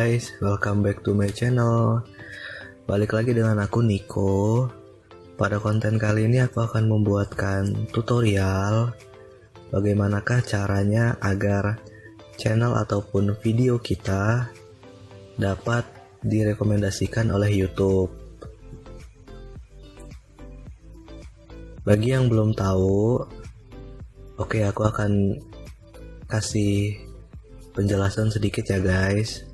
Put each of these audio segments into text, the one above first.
guys, welcome back to my channel. Balik lagi dengan aku Niko. Pada konten kali ini aku akan membuatkan tutorial bagaimanakah caranya agar channel ataupun video kita dapat direkomendasikan oleh YouTube. Bagi yang belum tahu, oke, aku akan kasih penjelasan sedikit ya guys.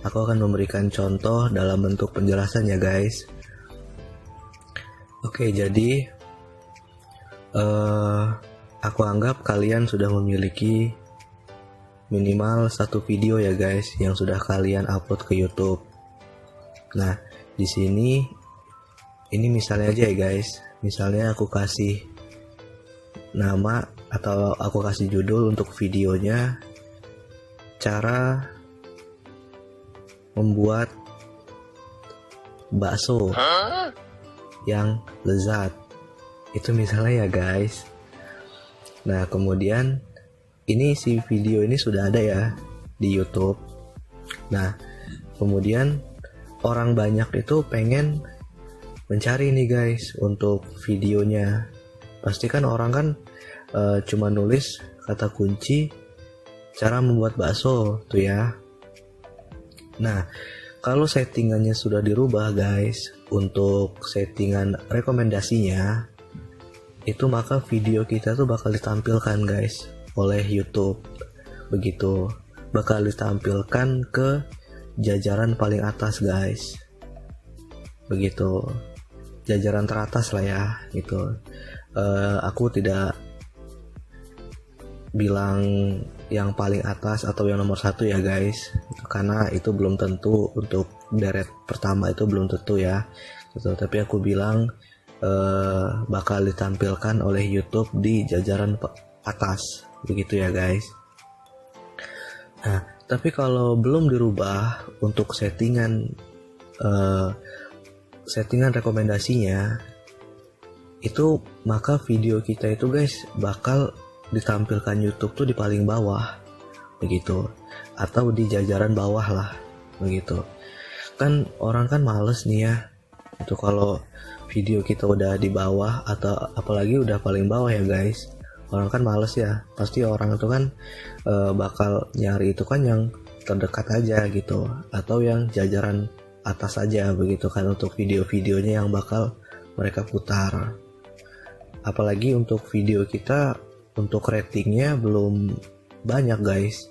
Aku akan memberikan contoh dalam bentuk penjelasan ya guys. Oke, jadi aku anggap kalian sudah memiliki minimal satu video ya guys yang sudah kalian upload ke YouTube. Nah, di sini ini misalnya aja ya guys. Misalnya aku kasih nama atau aku kasih judul untuk videonya, cara membuat bakso yang lezat. Itu misalnya ya guys. Nah, kemudian ini si video ini sudah ada ya di YouTube. Nah, kemudian orang banyak itu pengen mencari nih guys untuk videonya. Pasti kan orang kan cuma nulis kata kunci cara membuat bakso tuh ya. Nah, kalau settingannya sudah dirubah guys untuk settingan rekomendasinya, itu maka video kita tuh bakal ditampilkan guys oleh YouTube. Begitu, bakal ditampilkan ke jajaran paling atas guys. Begitu, jajaran teratas lah ya gitu. Aku tidak bilang yang paling atas atau yang nomor satu ya guys, karena itu belum tentu. Untuk deret pertama itu belum tentu ya gitu. Tapi aku bilang bakal ditampilkan oleh YouTube di jajaran atas, begitu ya guys. Nah, tapi kalau belum dirubah untuk settingan rekomendasinya itu, maka video kita itu guys bakal ditampilkan YouTube tuh di paling bawah begitu, atau di jajaran bawah lah begitu. Kan orang kan males nih ya itu kalau video kita udah di bawah, atau apalagi udah paling bawah ya guys. Orang kan males ya, pasti orang itu kan bakal nyari itu kan yang terdekat aja gitu, atau yang jajaran atas aja begitu kan, untuk video-videonya yang bakal mereka putar. Apalagi untuk video kita untuk ratingnya belum banyak guys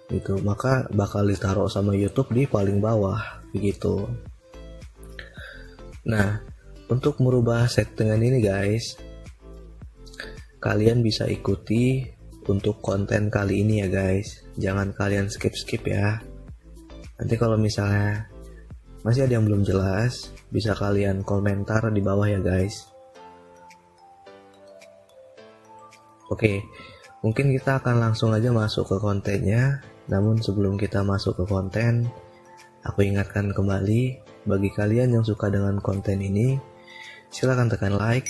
gitu, maka bakal ditaruh sama YouTube di paling bawah begitu. Nah, untuk merubah settingan ini guys, kalian bisa ikuti untuk konten kali ini ya guys. Jangan kalian skip ya. Nanti kalau misalnya masih ada yang belum jelas, bisa kalian komentar di bawah ya guys. Oke, mungkin kita akan langsung aja masuk ke kontennya. Namun sebelum kita masuk ke konten, aku ingatkan kembali, bagi kalian yang suka dengan konten ini, silahkan tekan like.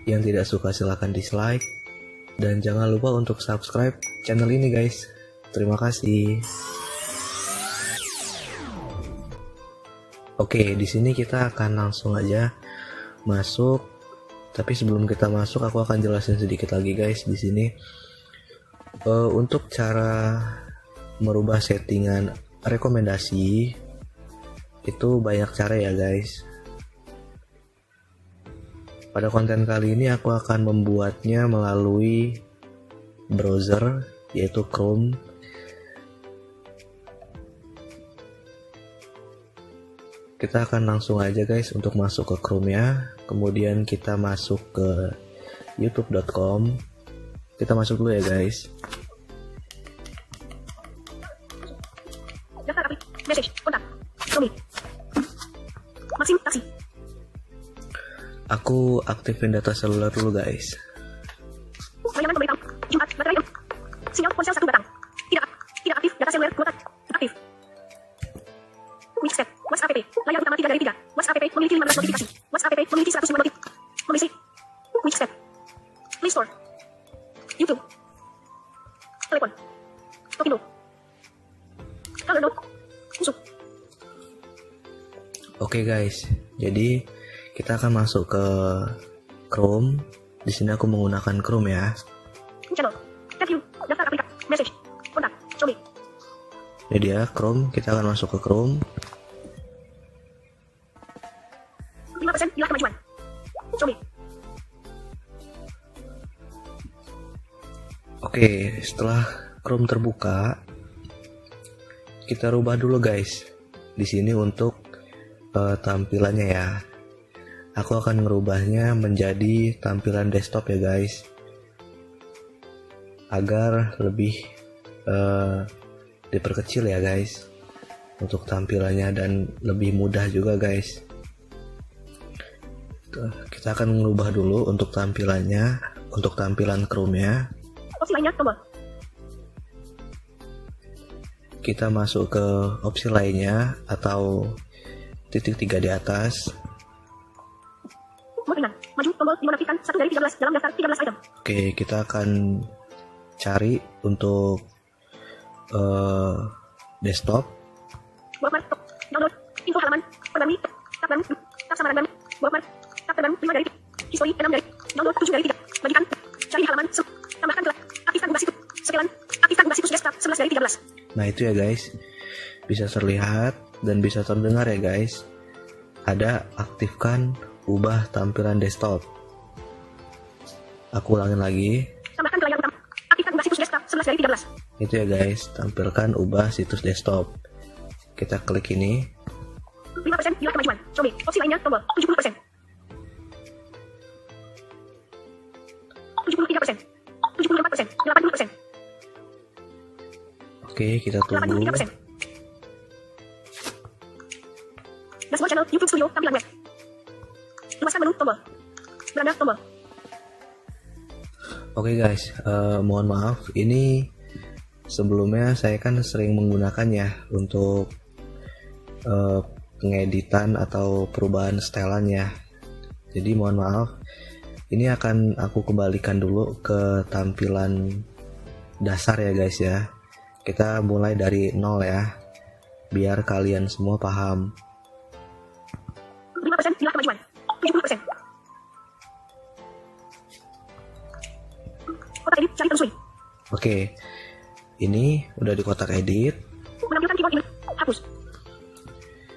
Yang tidak suka silahkan dislike. Dan jangan lupa untuk subscribe channel ini guys. Terima kasih. Oke, di sini kita akan langsung aja masuk. Tapi sebelum kita masuk, aku akan jelasin sedikit lagi guys di sini. Untuk cara merubah settingan rekomendasi itu banyak cara ya guys. Pada konten kali ini aku akan membuatnya melalui browser yaitu Chrome. Kita akan langsung aja guys untuk masuk ke Chrome ya. Kemudian kita masuk ke youtube.com. Kita masuk dulu ya guys. Daftar aplik, message, kontak, Chrome, Maxim, taksi. Aku aktifin data seluler dulu guys. Layanan pemberitahuan, Jumat, baterai, sinyal ponsel 1 batang. Tidak aktif, data seluler kuota, aktif. Quick step, WhatsApp app, layar utama 3 dari 3. WhatsApp app memiliki 15 notifikasi. WhatsApp app memiliki 105 notif. Kondisi. Quick step. Play Store. YouTube. Telepon. Tokindo. Kalender. Musuh. Oke guys, jadi kita akan masuk ke Chrome. Di sini aku menggunakan Chrome ya. Channel. Tab view. Daftar aplikasi. Message. Kontak. Coba. Ini dia Chrome. Kita akan masuk ke Chrome. 5% nilai kemajuan. Coba. Oke, setelah Chrome terbuka, kita rubah dulu guys. Di sini untuk tampilannya ya. Aku akan merubahnya menjadi tampilan desktop ya guys, agar lebih diperkecil ya guys untuk tampilannya dan lebih mudah juga guys. Kita akan merubah dulu untuk tampilannya, untuk tampilan Chrome-nya. Opsi lainnya tombol. Kita masuk ke opsi lainnya atau titik 3 di atas. Mode ringan. Maju tombol dinonaktifkan 1 dari 13 dalam daftar 13 item. Oke, kita akan cari untuk desktop. Bookmark. Download. Info halaman. Perbanding. Tab baru. Tab samaran baru. Bookmark. Tab terbaru 5 dari. History 6 dari. Download 7 dari 3. Bagikan. Cari halaman. Tambahkan telah. Aktifkan ubah situs. Sekilan. Aktifkan ubah situs desktop 11 dari 13. Nah itu ya guys, bisa terlihat dan bisa terdengar ya guys. Ada aktifkan ubah tampilan desktop. Aku ulangin lagi. Tambahkan ke layar utama. Aktifkan ubah situs desktop 11 dari 13. Itu ya guys, tampilkan ubah situs desktop. Kita klik ini. 5% nilai kemajuan. Coba. Opsi lainnya tombol 70%. 73%. 74%. 80%. Oke, kita tunggu. 83%. Dashboard channel YouTube Studio tampilan web. Luaskan menu tombol. Beranda tombol. Oke guys, mohon maaf, ini sebelumnya saya kan sering menggunakannya untuk pengeditan atau perubahan setelannya. Jadi mohon maaf, ini akan aku kembalikan dulu ke tampilan dasar ya guys ya. Kita mulai dari nol ya, biar kalian semua paham. 5% nilai kemajuan. 70%. Kotak edit cari telusuri. Oke, ini udah di kotak edit. Menampilkan keyboard email. Hapus.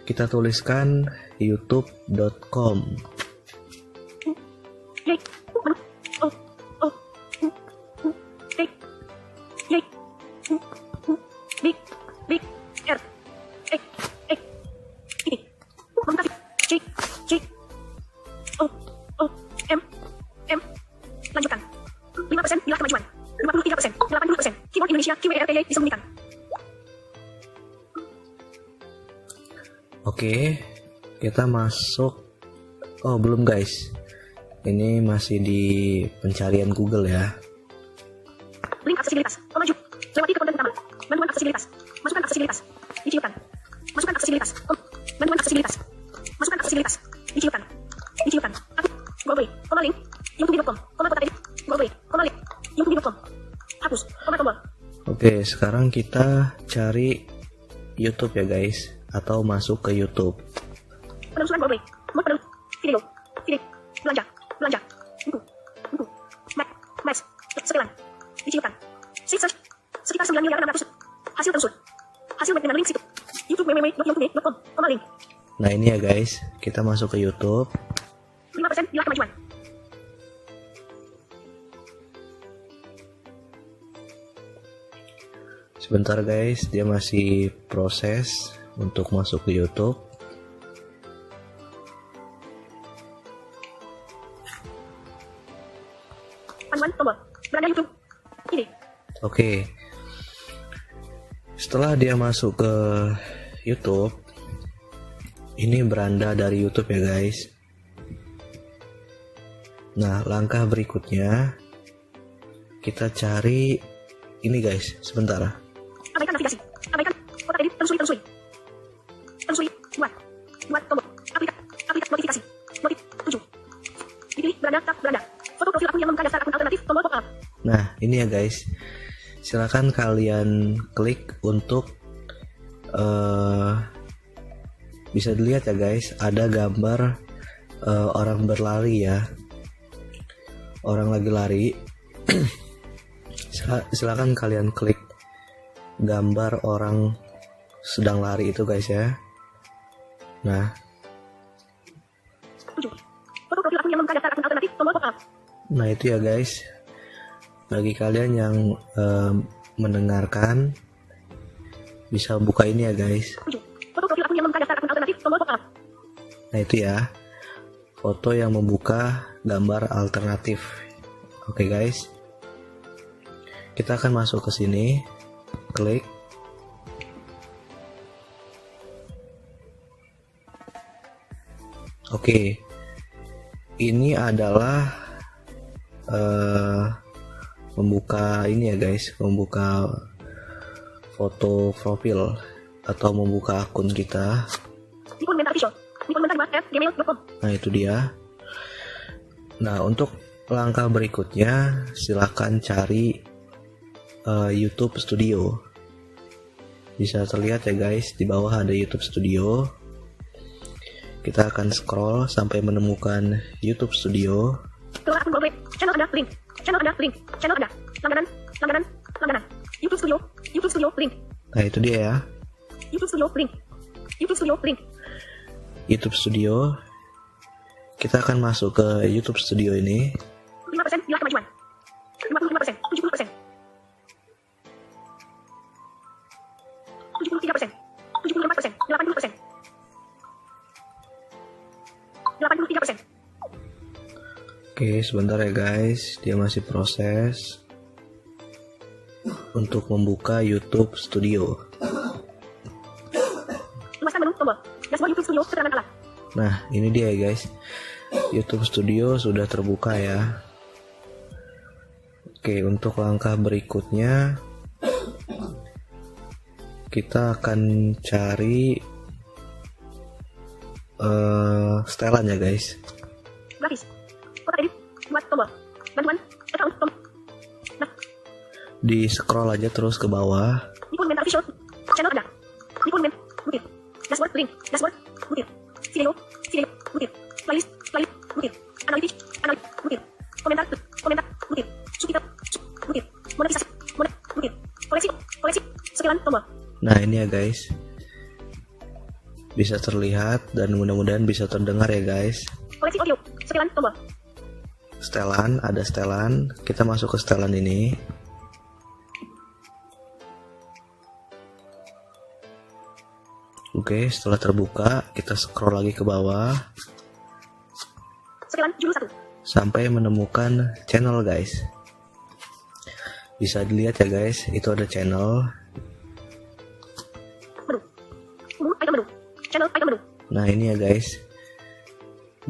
Kita tuliskan youtube.com. Y. Menu. O. O. U. U. T. Y. U. U. B. B. R. E. E. I. Mengkasih. C. C. O. O. M. M. Lanjutkan. 5% nilai kemajuan. 53%. 80%. Keyboard Indonesia QWERTY disembunyikan. Oke, kita masuk. Oh belum guys, ini masih di pencarian Google ya. Link aksesibilitas. Maju. Lewati ke konten utama. Bantuan aksesibilitas. Masukkan aksesibilitas. Diciumkan. Masukkan aksesibilitas. Bantuan aksesibilitas. Masukkan aksesibilitas. Diciumkan. Diciumkan. Aktif. Google. Koma link. youtube.com. Koma kotak edit. Google. Koma link. youtube.com. Hapus. Koma tombol. Oke, sekarang kita cari YouTube ya guys, atau masuk ke YouTube. Penelusuran Google. Mode penelusur. Video. Video. Belanja. Belanja. Buku. Buku. Map. Maps. Sekilan. Diciumkan. Search search. Sekitar 9.600.000. Hasil telusur. Hasil web dengan link situ. YouTube www.youtube.com. Koma link. Nah ini ya guys, kita masuk ke YouTube. 5% nilai kemajuan. Sebentar guys, dia masih proses untuk masuk ke YouTube. Panduan tombol. Beranda YouTube. Ini. Oke. Setelah dia masuk ke YouTube, ini beranda dari YouTube ya guys. Nah, langkah berikutnya kita cari ini guys, sebentar. Abaikan navigasi. Abaikan kotak edit telusuri telusuri. Telusuri. Buat. Buat tombol. Aplikasi notifikasi. Notif 7. Dipilih beranda tab beranda. Foto profil akun yang membuka daftar akun alternatif tombol pop up. Nah, ini ya guys. Silakan kalian klik untuk bisa dilihat ya guys, ada gambar orang berlari ya, orang lagi lari. Silakan kalian klik gambar orang sedang lari itu guys ya. Nah, 7. Foto profil akun yang membuka daftar akun alternatif, tombol pop up. nah itu ya guys, bagi kalian yang mendengarkan bisa buka ini ya guys. 7. Foto profil akun yang membuka daftar akun alternatif, tombol pop up. Nah itu ya, foto yang membuka gambar alternatif. Oke guys, kita akan masuk ke sini, klik. Oke, ini adalah membuka ini ya guys, membuka foto profil atau membuka akun kita. Nikon Mental Visual. Nikon Mental@gmail.com. Nah itu dia. Nah untuk langkah berikutnya silakan cari YouTube Studio. Bisa terlihat ya guys, di bawah ada YouTube Studio. Kita akan scroll sampai menemukan YouTube Studio. Keluar akun Google. Channel Anda, link. Channel Anda, link. Channel Anda. Langganan. YouTube Studio, link. Nah itu dia ya, YouTube Studio, link. YouTube Studio, link. YouTube Studio. Kita akan masuk ke YouTube Studio ini. 5% nilai kemajuan. 55%, 70%. 73%, 74%, 80%. 83%. Oke, sebentar ya guys, dia masih proses untuk membuka YouTube Studio. Luaskan menu tombol. Dashboard YouTube Studio keterangan alat. Nah, ini dia ya guys, YouTube Studio sudah terbuka ya. Oke, untuk langkah berikutnya kita akan cari setelan ya guys. Grafis. Foto edit. Buat tombol. Bantuan. Account tombol. Nah, Di scroll aja terus ke bawah. Nikon Mental Visual. Channel Anda. Nikon Men. Butir. Dashboard, link. Dashboard. Butir. Video. Butir. Playlist. Butir. Analitik. Butir. Komentar. Butir. Subtitle. Butir. Monetisasi. Butir. Koleksi. Sekilan tombol. Nah ini ya guys, bisa terlihat dan mudah-mudahan bisa terdengar ya guys. Koleksi audio. Sekilan tombol. Setelan, ada setelan. Kita masuk ke setelan ini. Oke, setelah terbuka, kita scroll lagi ke bawah Sekilan judul 1. sampai menemukan channel guys. Bisa dilihat ya guys, itu ada channel. Menu. Item menu. Channel item menu. Nah ini ya guys,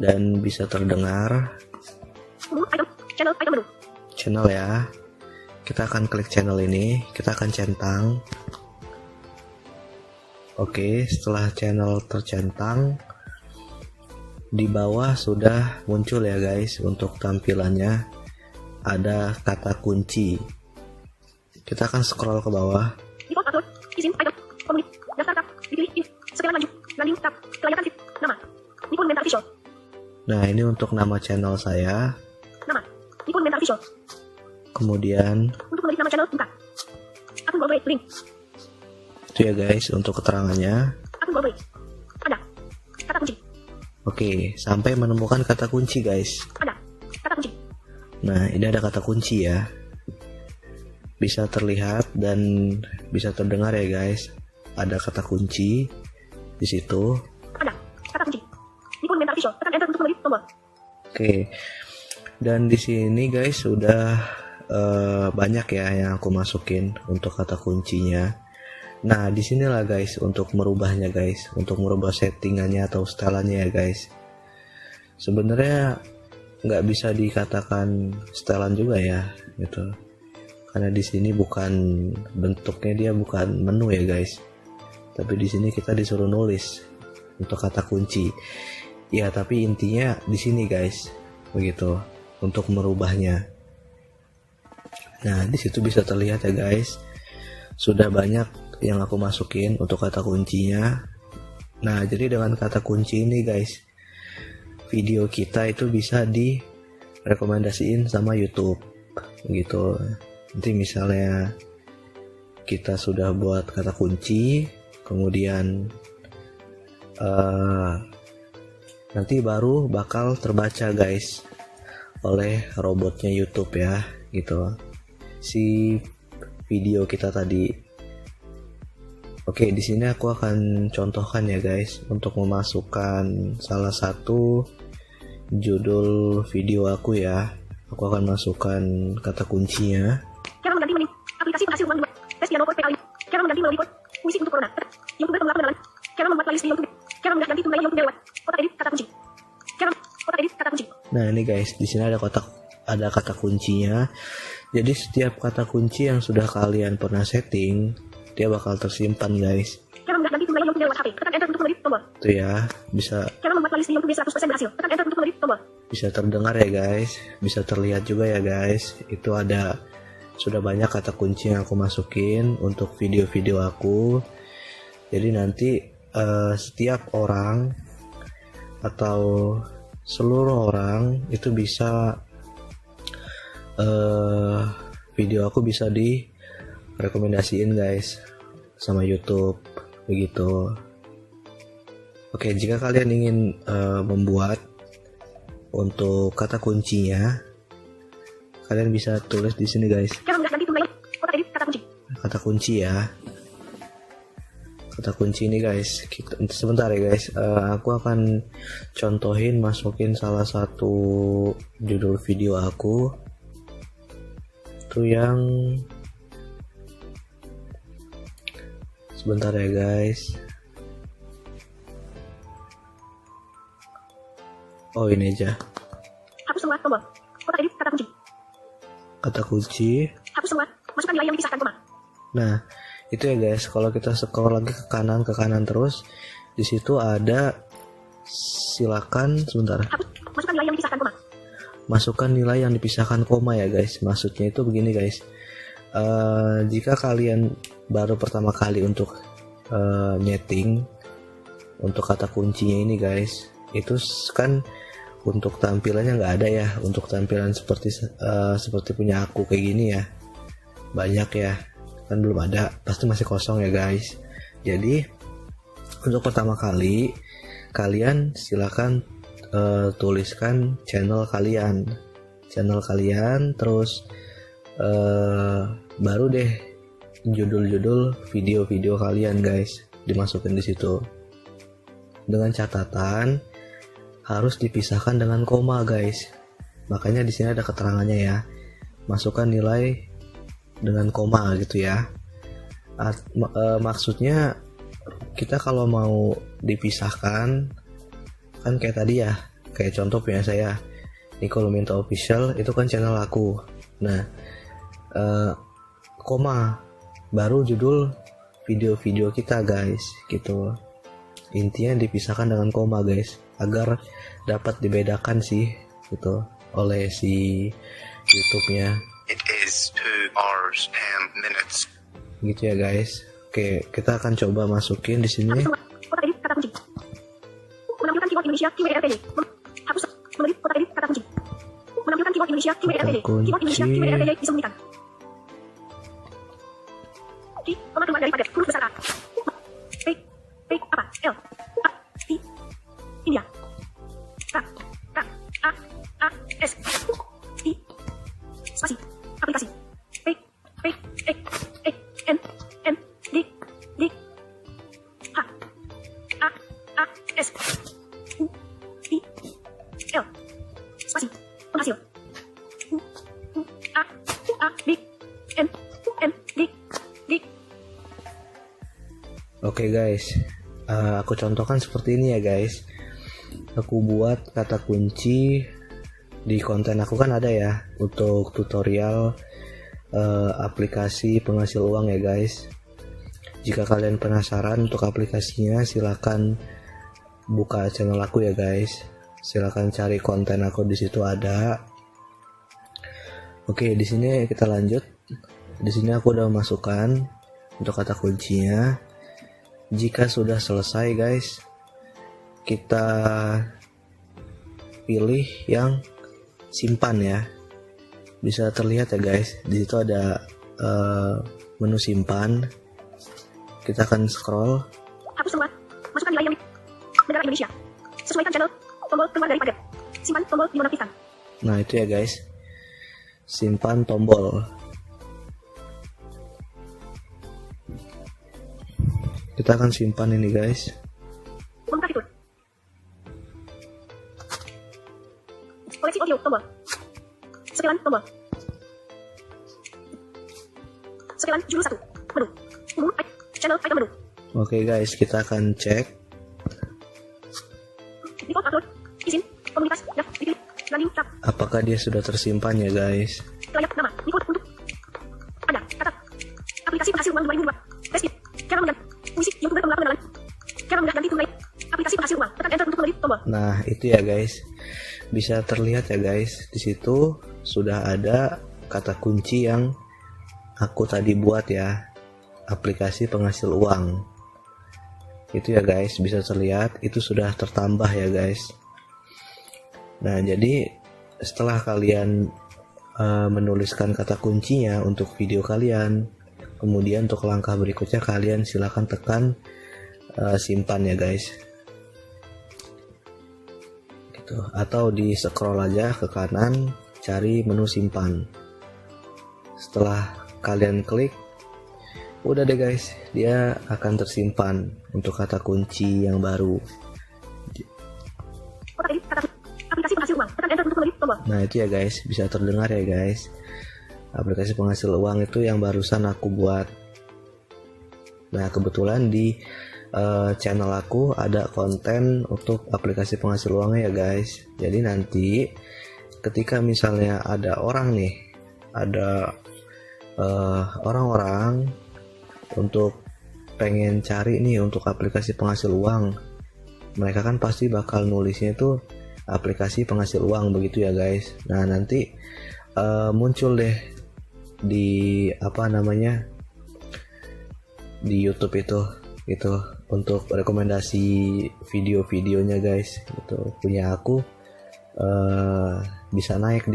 dan bisa terdengar Item. Channel item menu. channel ya. Kita akan klik channel ini, kita akan centang. Oke, setelah channel tercentang, di bawah sudah muncul ya guys untuk tampilannya, ada kata kunci. Kita akan scroll ke bawah. Default upload. Izin item. Komunik. Daftar tab. Dipilih. Sekilan lanjut. Landing tab. Kelayakan fit. Nama. Nikon Mental Visual. Nah ini untuk nama channel saya. Nama. Nikon Mental Visual. Kemudian Untuk mengedit nama channel, buka. Akun Google, link. itu ya guys untuk keterangannya. Akun Google. Ada. Kata kunci. Oke, sampai menemukan kata kunci guys. Ada. Kata kunci. Nah ini ada kata kunci ya, bisa terlihat dan bisa terdengar ya guys. Ada kata kunci di situ. Ada. Kata kunci. Nikon Mental Visual. Tekan enter untuk mengedit tombol. Oke, dan di sini guys sudah banyak ya yang aku masukin untuk kata kuncinya. Nah disinilah guys untuk merubahnya guys, untuk merubah settingannya atau setelannya ya guys. Sebenarnya nggak bisa dikatakan setelan juga ya gitu, karena di sini bukan bentuknya, dia bukan menu ya guys, tapi di sini kita disuruh nulis untuk kata kunci ya. Tapi intinya di sini guys begitu untuk merubahnya. Nah di situ bisa terlihat ya guys, sudah banyak yang aku masukin untuk kata kuncinya. Nah, jadi dengan kata kunci ini guys, video kita itu bisa direkomendasiin sama YouTube gitu. Nanti misalnya kita sudah buat kata kunci, kemudian nanti baru bakal terbaca guys oleh robotnya YouTube ya gitu, si video kita tadi. Oke, di sini aku akan contohkan ya guys, untuk memasukkan salah satu judul video aku ya. Aku akan masukkan kata kuncinya. Cara mengganti menu. Aplikasi penghasil uang 2. Tes piano PA. Cara mengganti melalui kode. Puisi untuk corona. YouTuber pengelapan pengenalan. Cara membuat playlist di YouTube. Cara mengganti tunai YouTube lewat. Kotak edit kata kunci. Cara kotak edit kata kunci. Nah ini guys, di sini ada kata kuncinya. Jadi setiap kata kunci yang sudah kalian pernah setting, dia bakal tersimpan guys. Cara mengganti tunai YouTube lewat HP. Tekan enter untuk mengedit tombol. Tuh ya, bisa. Cara membuat playlist di YouTube 100% berhasil. Tekan enter untuk mengedit tombol. Bisa terdengar ya guys, bisa terlihat juga ya guys. Itu sudah banyak kata kunci yang aku masukin untuk video-video aku. Jadi nanti setiap orang atau seluruh orang itu bisa video aku bisa direkomendasiin guys sama YouTube begitu. Oke, jika kalian ingin membuat untuk kata kuncinya, kalian bisa tulis di sini guys. Cara mengganti tunai kotak edit kata kunci. Kata kunci ya. Kata kunci ini guys. Sebentar ya guys. Aku akan contohin masukin salah satu judul video aku. Itu yang sebentar ya guys. Oh ini aja. Hapus semua tombol. Kotak edit kata kunci. Kata kunci. Hapus semua. Masukkan nilai yang dipisahkan koma. Nah, itu ya guys. Kalau kita scroll lagi ke kanan terus, di situ ada silakan sebentar. Hapus. Masukkan nilai yang dipisahkan koma. Masukkan nilai yang dipisahkan koma ya guys. Maksudnya itu begini guys. Jika kalian baru pertama kali untuk nyeting untuk kata kuncinya ini guys, itu kan untuk tampilannya nggak ada ya, untuk tampilan seperti punya aku kayak gini ya, banyak ya kan, belum ada, pasti masih kosong ya guys. Jadi untuk pertama kali kalian silakan tuliskan channel kalian, terus baru deh judul-judul video-video kalian guys dimasukin di situ, dengan catatan harus dipisahkan dengan koma guys. Makanya di sini ada keterangannya ya. Masukkan nilai dengan koma gitu ya. Maksudnya kita kalau mau dipisahkan kan kayak tadi ya, kayak contoh punya saya Nico Luminta Official, itu kan channel aku. Nah, koma baru judul video-video kita guys gitu. Intinya dipisahkan dengan koma guys, agar dapat dibedakan sih gitu oleh si YouTube-nya. It is 2 hours and minutes. Gitu ya guys. Oke, kita akan coba masukin di sini. Hapus semua. Kotak edit kata kunci. Menampilkan keyword Indonesia QWERTD. Hapus. Mengedit kotak edit kata kunci. Menampilkan keyword Indonesia QWERTD. Keyword Indonesia QWERTD disembunyikan. Di koma keluar dari paket huruf besar A. P apa? L A I India. K A S I spasi aplikasi P E N D H A S U I L spasi penghasil U A D N D. Oke guys, aku contohkan seperti ini ya guys. Aku buat kata kunci di konten aku kan ada ya untuk tutorial aplikasi penghasil uang ya guys. Jika kalian penasaran untuk aplikasinya, silakan buka channel aku ya guys. Silakan cari konten aku, di situ ada. Oke, di sini kita lanjut. Di sini aku udah masukkan untuk kata kuncinya. Jika sudah selesai guys, kita pilih yang simpan ya. Bisa terlihat ya guys, di situ ada menu simpan. Kita akan scroll. Hapus semua. Masukkan nilai yang negara Indonesia. Sesuaikan channel. Tombol keluar dari paket. Simpan tombol dinonaktifkan. Nah itu ya guys, simpan tombol. Kita akan simpan ini guys. Membuka fitur. Koleksi audio tombol. Setelan tombol. Setelan judul 1. Menu. Umum. Channel item menu. Oke guys, kita akan cek. Default upload. Izin. Komunitas. Dah. Dipilih. Landing tab. Apakah dia sudah tersimpan ya guys? Layak nama. Nikot untuk Anda. Kata. Aplikasi penghasil uang 2002. Test. Cara mengganti. Musik. YouTuber pemula pengenalan. Cara mengganti tunai. Aplikasi penghasil uang. Tekan enter untuk kembali tombol. Nah itu ya guys, bisa terlihat ya guys, di situ sudah ada kata kunci yang aku tadi buat ya, aplikasi penghasil uang. Itu ya guys, bisa terlihat itu sudah tertambah ya guys. Nah jadi setelah kalian menuliskan kata kuncinya untuk video kalian, kemudian untuk langkah berikutnya kalian silahkan tekan simpan ya guys, gitu. Atau di scroll aja ke kanan, cari menu simpan. Setelah kalian klik, udah deh guys, dia akan tersimpan untuk kata kunci yang baru. Kotak edit. Kata. Aplikasi penghasil uang. Tekan enter untuk kembali tombol. Nah itu ya guys, bisa terdengar ya guys, aplikasi penghasil uang itu yang barusan aku buat. Nah kebetulan di channel aku ada konten untuk aplikasi penghasil uangnya ya guys. Jadi nanti ketika misalnya ada orang nih, ada orang-orang untuk pengen cari nih untuk aplikasi penghasil uang, mereka kan pasti bakal nulisnya itu aplikasi penghasil uang begitu ya guys. Nah nanti muncul deh di apa namanya, di YouTube itu untuk rekomendasi video-videonya guys. Itu punya aku bisa naik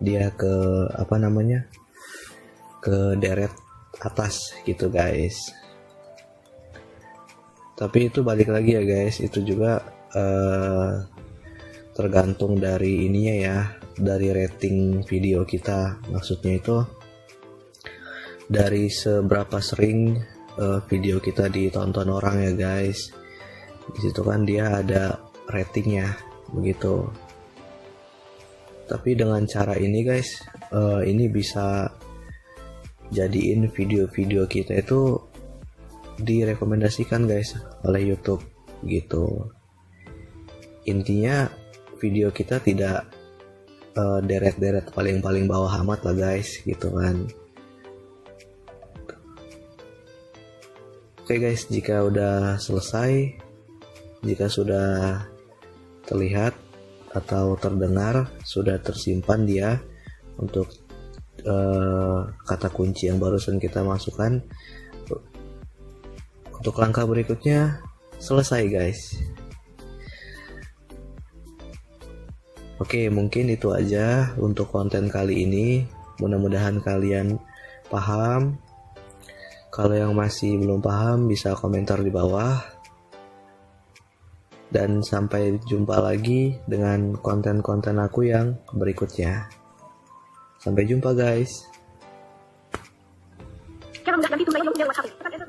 dia ke apa namanya, ke deret atas gitu guys. Tapi itu balik lagi ya guys, itu juga tergantung dari ininya ya, dari rating video kita. Maksudnya itu dari seberapa sering video kita ditonton orang ya guys. Di situ kan dia ada ratingnya begitu. Tapi dengan cara ini guys, ini bisa jadiin video-video kita itu direkomendasikan guys oleh YouTube gitu. Intinya video kita tidak deret-deret paling bawah amat lah guys gitu kan. Oke guys, jika udah selesai, jika sudah terlihat atau terdengar, sudah tersimpan dia untuk kata kunci yang barusan kita masukkan, untuk langkah berikutnya selesai guys. Oke, mungkin itu aja untuk konten kali ini. Mudah-mudahan kalian paham. Kalau yang masih belum paham bisa komentar di bawah. Dan sampai jumpa lagi dengan konten-konten aku yang berikutnya. Sampai jumpa guys. Cara mengganti tunai yang WhatsApp. Tekan enter.